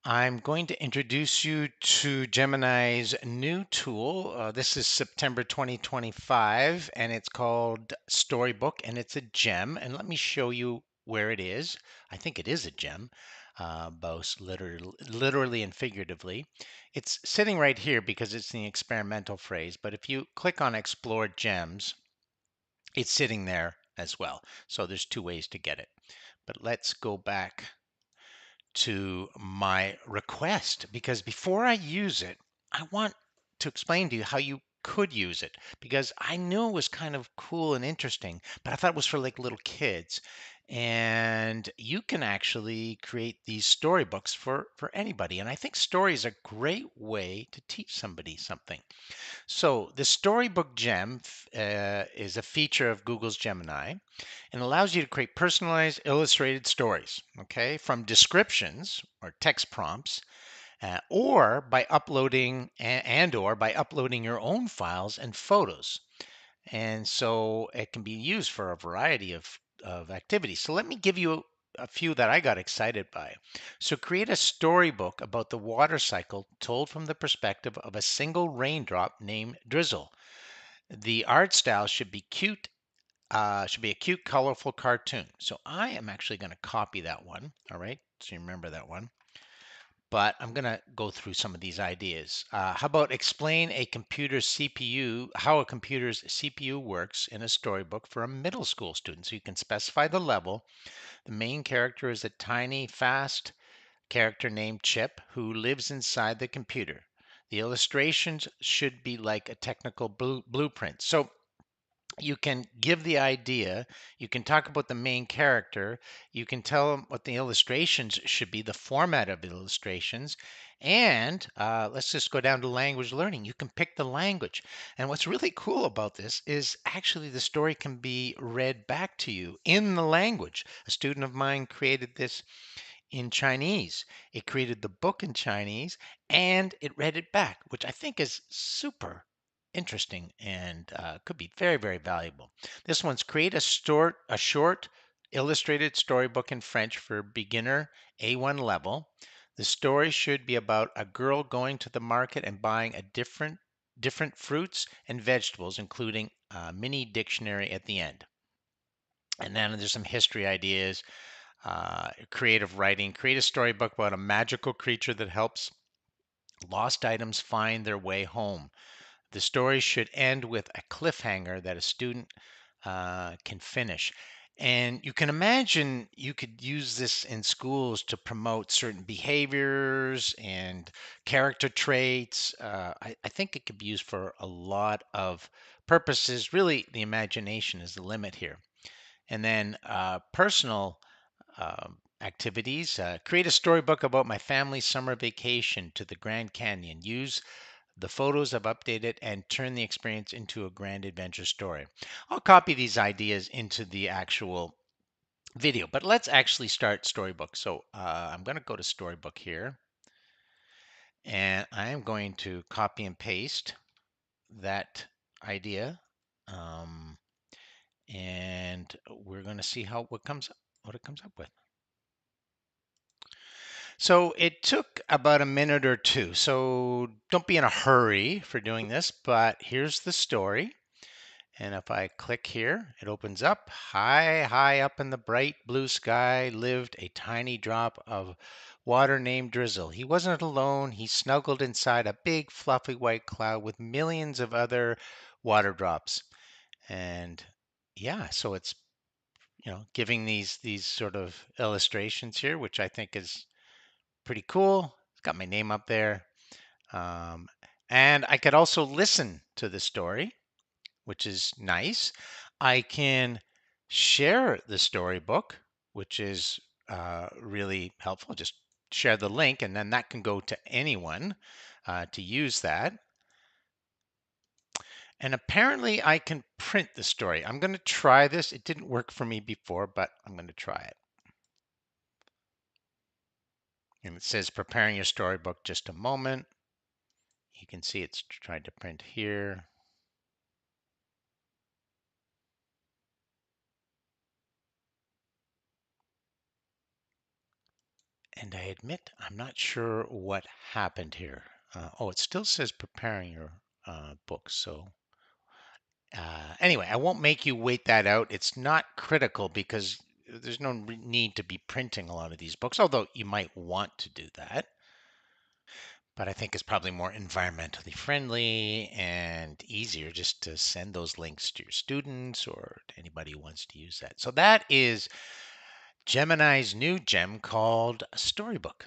I'm going to introduce you to Gemini's new tool. This is September 2025, and it's called Storybook, and it's a gem. And let me show you where it is. I think it is a gem, both literally and figuratively. It's sitting right here because it's the experimental phrase, but if you click on Explore Gems, it's sitting there as well. So there's two ways to get it. But let's go back to my request because before I use it, I want to explain to you how you could use it because I knew it was kind of cool and interesting, but I thought it was for like little kids. And you can actually create these storybooks for anybody. And I think story is a great way to teach somebody something. So the Storybook Gem is a feature of Google's Gemini and allows you to create personalized illustrated stories, okay, from descriptions or text prompts, or by uploading and or by uploading your own files and photos. And so it can be used for a variety of activities. So let me give you a few that I got excited by. So create a storybook about the water cycle told from the perspective of a single raindrop named Drizzle. The art style should be a cute, colorful cartoon. So I am actually going to copy that one. All right. So you remember that one. But I'm going to go through some of these ideas. How about explain how a computer's CPU works in a storybook for a middle school student? So you can specify the level. The main character is a tiny, fast character named Chip who lives inside the computer. The illustrations should be like a technical blueprint. So you can give the idea, you can talk about the main character, you can tell them what the illustrations should be, the format of the illustrations, and let's just go down to language learning. You can pick the language. And what's really cool about this is actually the story can be read back to you in the language. A student of mine created this in Chinese. It created the book in Chinese and it read it back, which I think is super interesting and could be very, very valuable. This one's create a short illustrated storybook in French for beginner A1 level. The story should be about a girl going to the market and buying a different fruits and vegetables, including a mini dictionary at the end. And then there's some history ideas, creative writing. Create a storybook about a magical creature that helps lost items find their way home. The story should end with a cliffhanger that a student can finish. And you can imagine you could use this in schools to promote certain behaviors and character traits. I think it could be used for a lot of purposes. Really, the imagination is the limit here. And then personal activities. Create a storybook about my family's summer vacation to the Grand Canyon. Use the photos I've updated and turn the experience into a grand adventure story. I'll copy these ideas into the actual video, but let's actually start Storybook. So I'm going to go to Storybook here, and I am going to copy and paste that idea, um, and we're going to see what it comes up with. So it took about a minute or two. So don't be in a hurry for doing this, but here's the story. And if I click here, it opens up. High, high up in the bright blue sky lived a tiny drop of water named Drizzle. He wasn't alone. He snuggled inside a big fluffy white cloud with millions of other water drops. And yeah, so it's giving these sort of illustrations here, which I think is pretty cool. It's got my name up there. Um, and I could also listen to the story, which is nice. I can share the storybook, which is really helpful. Just share the link, and then that can go to anyone to use that. And apparently, I can print the story. I'm going to try this. It didn't work for me before, but I'm going to try it. And it says preparing your storybook, just a moment. You can see it's trying to print here. And I admit I'm not sure what happened here. Oh, it still says preparing your book. So anyway, I won't make you wait that out. It's not critical because there's no need to be printing a lot of these books, although you might want to do that. But I think it's probably more environmentally friendly and easier just to send those links to your students or to anybody who wants to use that. So that is Gemini's new gem called Storybook.